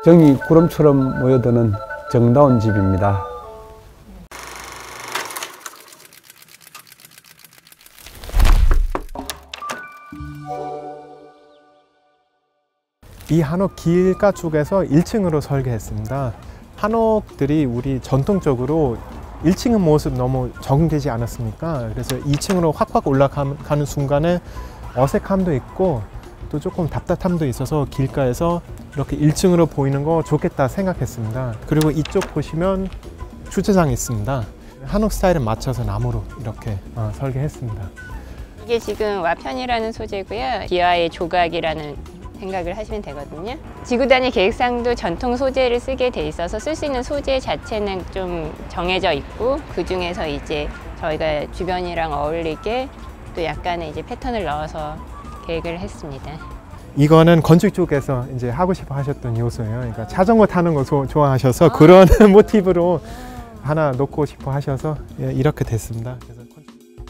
정이 구름처럼 모여드는 정다운 집입니다. 이 한옥 길가 쪽에서 1층으로 설계했습니다. 한옥들이 우리 전통적으로 1층의 모습 너무 적응되지 않았습니까? 그래서 2층으로 확확 올라가는 순간에 어색함도 있고 또 조금 답답함도 있어서 길가에서 이렇게 1층으로 보이는 거 좋겠다 생각했습니다. 그리고 이쪽 보시면 주차장이 있습니다. 한옥 스타일에 맞춰서 나무로 이렇게 설계했습니다. 이게 지금 와편이라는 소재고요. 기와의 조각이라는 생각을 하시면 되거든요. 지구단위 계획상도 전통 소재를 쓰게 돼 있어서 쓸 수 있는 소재 자체는 좀 정해져 있고, 그 중에서 이제 저희가 주변이랑 어울리게 또 약간의 이제 패턴을 넣어서 계획을 했습니다. 이거는 건축 쪽에서 이제 하고 싶어 하셨던 요소예요. 그러니까 자전거 타는 거 좋아하셔서 그런 모티브로 하나 놓고 싶어 하셔서 이렇게 됐습니다. 그래서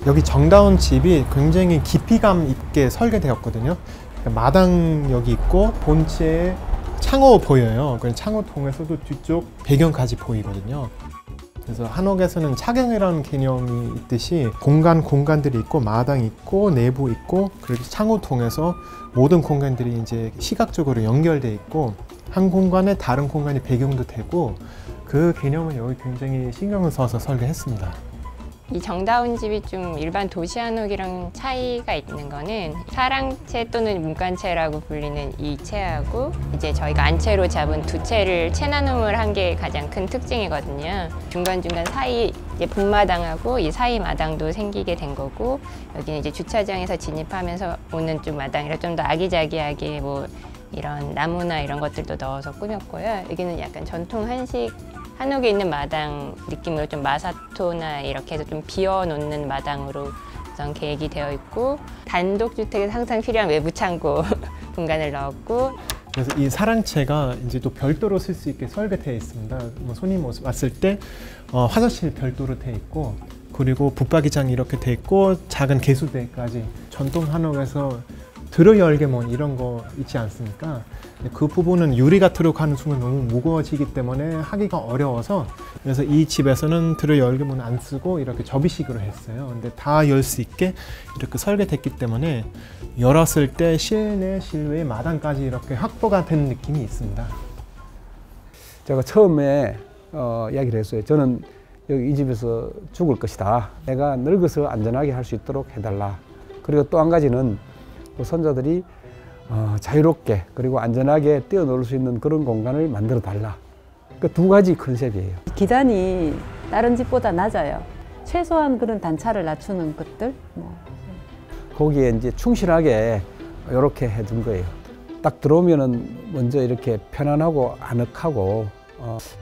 여기 정다운 집이 굉장히 깊이감 있게 설계되었거든요. 마당 여기 있고 본체에 창호 보여요. 창호 통해서도 뒤쪽 배경까지 보이거든요. 그래서 한옥에서는 차경이라는 개념이 있듯이 공간들이 있고 마당이 있고 내부 있고, 그리고 창호 통해서 모든 공간들이 이제 시각적으로 연결돼 있고 한 공간에 다른 공간이 배경도 되고, 그 개념을 여기 굉장히 신경을 써서 설계했습니다. 이 정다운 집이 좀 일반 도시 한옥이랑 차이가 있는 거는 사랑채 또는 문간채라고 불리는 이 채하고 이제 저희가 안채로 잡은 두 채를 채 나눔을 한 게 가장 큰 특징이거든요. 중간중간 사이 이제 본마당하고 이 사이 마당도 생기게 된 거고, 여기는 이제 주차장에서 진입하면서 오는 쪽 마당이라 좀 더 아기자기하게 뭐 이런 나무나 이런 것들도 넣어서 꾸몄고요. 여기는 약간 전통 한식 한옥에 있는 마당 느낌으로 좀 마사토나 이렇게 해서 좀 비워놓는 마당으로 우선 계획이 되어 있고, 단독주택에서 항상 필요한 외부 창고 공간을 넣었고, 그래서 이 사랑채가 이제 또 별도로 쓸 수 있게 설계되어 있습니다. 손님 왔을 때 화장실 별도로 되어 있고, 그리고 붙박이장이 이렇게 되어 있고, 작은 개수대까지 전통 한옥에서 들어 열개문 이런 거 있지 않습니까? 그 부분은 유리가 들어가는 순간 너무 무거워지기 때문에 하기가 어려워서, 그래서 이 집에서는 들어 열개문 안 쓰고 이렇게 접이식으로 했어요. 근데 다 열 수 있게 이렇게 설계됐기 때문에 열었을 때 실내 실외 마당까지 이렇게 확보가 된 느낌이 있습니다. 제가 처음에 이야기를 했어요. 저는 여기 이 집에서 죽을 것이다. 내가 늙어서 안전하게 할 수 있도록 해달라. 그리고 또 한 가지는 손자들이 자유롭게 그리고 안전하게 뛰어놀 수 있는 그런 공간을 만들어 달라. 그 두 가지 컨셉이에요. 기단이 다른 집보다 낮아요. 최소한 그런 단차를 낮추는 것들. 거기에 이제 충실하게 이렇게 해둔 거예요. 딱 들어오면은 먼저 이렇게 편안하고 아늑하고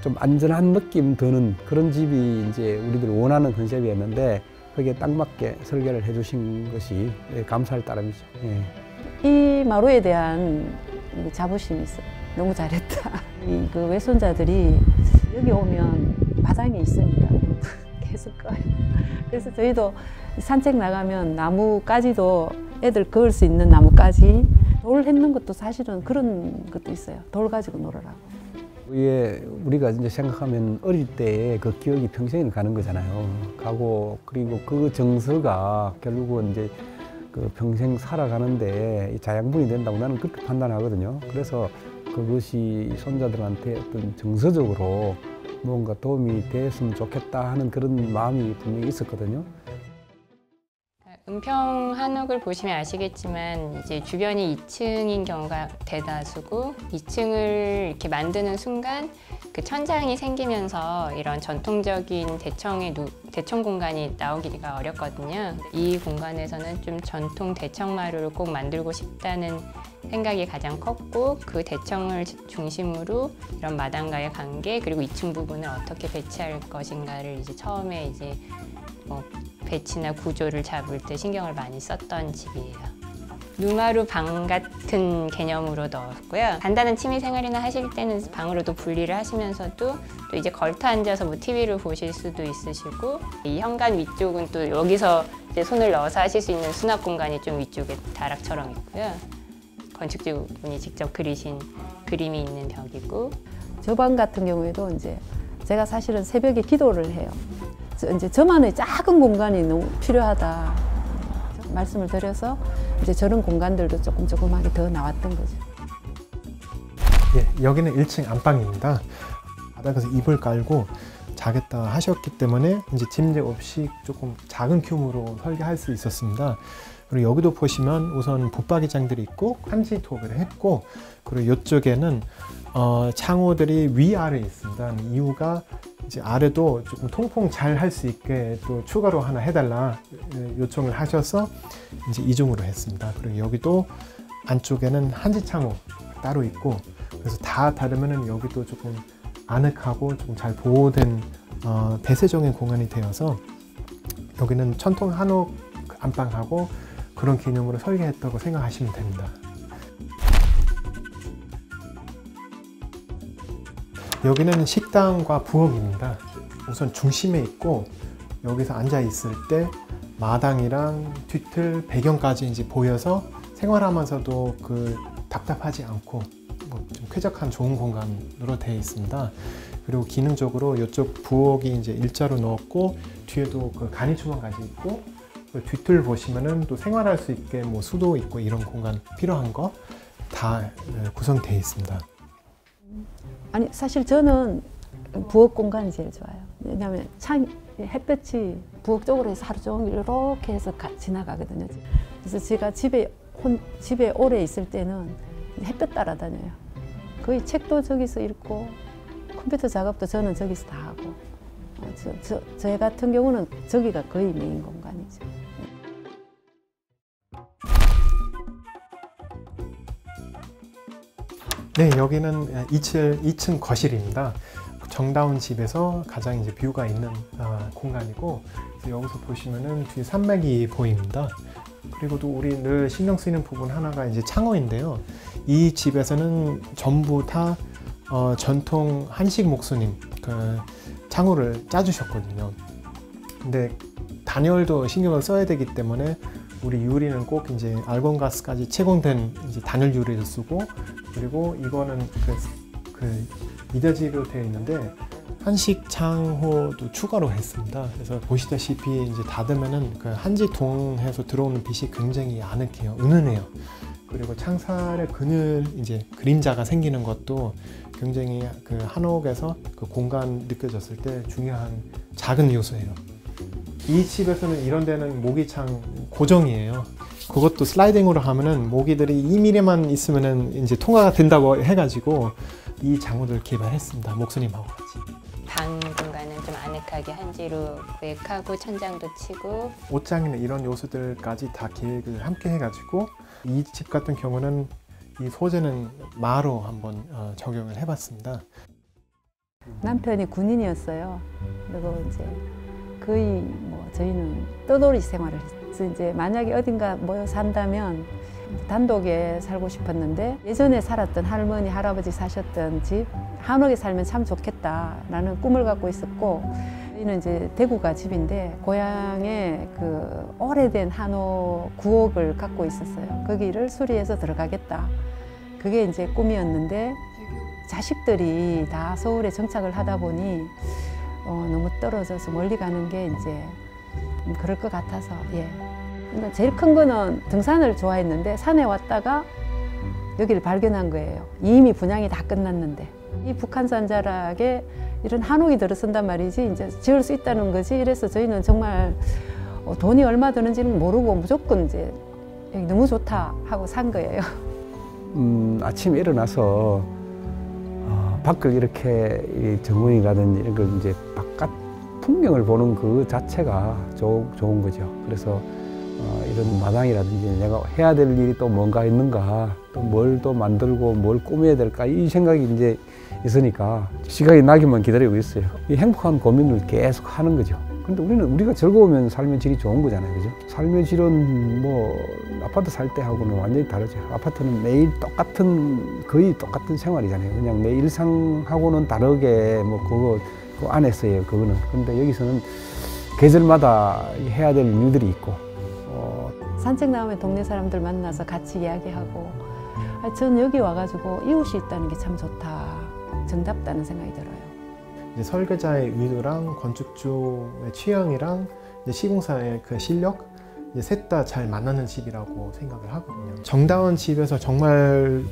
좀 안전한 느낌 드는 그런 집이 이제 우리들이 원하는 컨셉이었는데, 거기에 딱 맞게 설계를 해주신 것이 감사할 따름이죠. 예. 이 마루에 대한 자부심이 있어요. 너무 잘했다. 그 외손자들이 여기 오면 마당이 있습니다. 계속 꺼요. 그래서 저희도 산책 나가면 나무까지도 애들 그을 수 있는 나무까지 돌 했는 것도 사실은 그런 것도 있어요. 돌 가지고 놀으라고. 위에 우리가 이제 생각하면 어릴 때의 그 기억이 평생을 가는 거잖아요. 가고, 그리고 그 정서가 결국은 이제 그 평생 살아가는데 자양분이 된다고 나는 그렇게 판단하거든요. 그래서 그것이 손자들한테 어떤 정서적으로 뭔가 도움이 됐으면 좋겠다 하는 그런 마음이 분명히 있었거든요. 은평 한옥을 보시면 아시겠지만 이제 주변이 2층인 경우가 대다수고, 2층을 이렇게 만드는 순간 그 천장이 생기면서 이런 전통적인 대청 공간이 나오기가 어렵거든요. 이 공간에서는 좀 전통 대청마루를 꼭 만들고 싶다는 생각이 가장 컸고, 그 대청을 중심으로 이런 마당과의 관계, 그리고 2층 부분을 어떻게 배치할 것인가를 이제 처음에 이제 배치나 구조를 잡을 때 신경을 많이 썼던 집이에요. 누마루 방 같은 개념으로 넣었고요. 간단한 취미 생활이나 하실 때는 방으로도 분리를 하시면서도 또 이제 걸터 앉아서 뭐 TV를 보실 수도 있으시고, 이 현관 위쪽은 또 여기서 이제 손을 넣어서 하실 수 있는 수납 공간이 좀 위쪽에 다락처럼 있고요. 건축주분이 직접 그리신 그림이 있는 벽이고, 저 방 같은 경우에도 이제 제가 사실은 새벽에 기도를 해요. 이제 저만의 작은 공간이 너무 필요하다 말씀을 드려서 이제 저런 공간들도 조금하게 더 나왔던 거죠. 예, 여기는 1층 안방입니다. 바닥에서 이불 깔고 자겠다 하셨기 때문에 이제 침대 없이 조금 작은 규모로 설계할 수 있었습니다. 그리고 여기도 보시면 우선 붙박이장들이 있고 한지 도배를 했고, 그리고 이쪽에는 창호들이 위아래 있습니다. 이유가 이제 아래도 조금 통풍 잘 할 수 있게 또 추가로 하나 해달라 요청을 하셔서 이제 이중으로 했습니다. 그리고 여기도 안쪽에는 한지 창호 따로 있고, 그래서 다 다르면은 여기도 조금 아늑하고 조금 잘 보호된 대세적인 공간이 되어서 여기는 전통 한옥 안방하고 그런 개념으로 설계했다고 생각하시면 됩니다. 여기는 식당과 부엌입니다. 우선 중심에 있고 여기서 앉아 있을 때 마당이랑 뒤틀 배경까지 이제 보여서 생활하면서도 답답하지 않고 좀 쾌적한 좋은 공간으로 되어 있습니다. 그리고 기능적으로 이쪽 부엌이 이제 일자로 넣었고 뒤에도 간이 주방까지 있고, 뒤틀 보시면은 또 생활할 수 있게 수도 있고 이런 공간 필요한 거 다 구성되어 있습니다. 아니 사실 저는 부엌 공간이 제일 좋아요. 왜냐하면 햇볕이 부엌 쪽으로 해서 하루 종일 이렇게 해서 지나가거든요. 그래서 제가 집에 오래 있을 때는 햇볕 따라다녀요. 거의 책도 저기서 읽고 컴퓨터 작업도 저는 저기서 다 하고, 저 같은 경우는 저기가 거의 메인 공간이죠. 네, 여기는 2층 거실입니다. 정다운 집에서 가장 이제 뷰가 있는 공간이고, 여기서 보시면은 뒤에 산맥이 보입니다. 그리고 또 우리 늘 신경 쓰이는 부분 하나가 이제 창호인데요. 이 집에서는 전부 다 전통 한식 목수님 창호를 짜주셨거든요. 근데 단열도 신경을 써야 되기 때문에 우리 유리는 꼭 이제 알곤가스까지 채공된 이제 단열 유리를 쓰고, 그리고 이거는 미닫이로 되어 있는데 한식 창호도 추가로 했습니다. 그래서 보시다시피 이제 닫으면은 한지 동해서 들어오는 빛이 굉장히 아늑해요, 은은해요. 그리고 창살의 그늘 이제 그림자가 생기는 것도 굉장히 한옥에서 공간 느껴졌을 때 중요한 작은 요소예요. 이 집에서는 이런 데는 모기창 고정이에요. 그것도 슬라이딩으로 하면은 모기들이 2mm만 있으면은 이제 통과가 된다고 해가지고 이 장호를 개발했습니다. 목수님하고 같이. 방 공간은 좀 아늑하게 한지로 구획하고 천장도 치고, 옷장이나 이런 요소들까지 다 계획을 함께 해가지고, 이 집 같은 경우는 이 소재는 마로 한번 적용을 해봤습니다. 남편이 군인이었어요. 그리고 이제 거의 저희는 떠돌이 생활을 했어요. 이제 만약에 어딘가 모여 산다면 단독에 살고 싶었는데, 예전에 살았던 할머니, 할아버지 사셨던 집, 한옥에 살면 참 좋겠다라는 꿈을 갖고 있었고, 저희는 이제 대구가 집인데 고향에 오래된 한옥 9억을 갖고 있었어요. 거기를 수리해서 들어가겠다. 그게 이제 꿈이었는데, 자식들이 다 서울에 정착을 하다 보니 너무 떨어져서 멀리 가는 게 이제 그럴 것 같아서, 예. 제일 큰 거는 등산을 좋아했는데 산에 왔다가 여기를 발견한 거예요. 이미 분양이 다 끝났는데 이 북한산 자락에 이런 한옥이 들어선단 말이지, 이제 지을 수 있다는 거지. 이래서 저희는 정말 돈이 얼마 드는지는 모르고 무조건 이제 여기 너무 좋다 하고 산 거예요. 아침에 일어나서 밖을 이렇게 정원이라든지 이런 걸 이제 바깥 풍경을 보는 그 자체가 좋은 거죠. 그래서 이런 마당이라든지 내가 해야 될 일이 또 뭔가 있는가, 또 뭘 또 만들고 뭘 꾸며야 될까, 이 생각이 이제 있으니까 시간이 나기만 기다리고 있어요. 이 행복한 고민을 계속 하는 거죠. 근데 우리가 즐거우면 삶의 질이 좋은 거잖아요, 그죠? 삶의 질은 아파트 살 때하고는 완전히 다르죠. 아파트는 매일 거의 똑같은 생활이잖아요. 그냥 내 일상하고는 다르게 그 안에서예요, 그거는. 근데 여기서는 계절마다 해야 될 일들이 있고, 산책 나오면 동네 사람들 만나서 같이 이야기하고 전 여기 와가지고 이웃이 있다는 게 참 좋다. 정답다는 생각이 들어요. 이제 설계자의 의도랑 건축주의 취향이랑 이제 시공사의 그 실력 셋 다 잘 만나는 집이라고 생각을 하거든요. 정다운 집에서 정말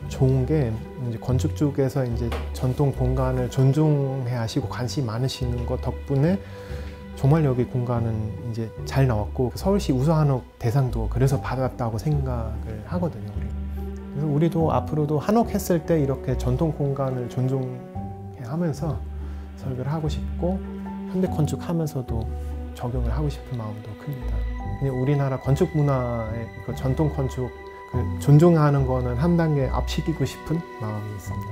좋은 게 이제 건축 쪽에서 이제 전통 공간을 존중해 하시고 관심 많으시는 것 덕분에 정말 여기 공간은 이제 잘 나왔고 서울시 우수한옥 대상도 그래서 받았다고 생각을 하거든요. 그래서 우리도 앞으로도 한옥 했을 때 이렇게 전통 공간을 존중해 하면서 설계를 하고 싶고 현대 건축하면서도 적용을 하고 싶은 마음도 큽니다. 그냥 우리나라 건축 문화의 전통 건축 존중하는 거는 한 단계 앞시키고 싶은 마음이 있습니다.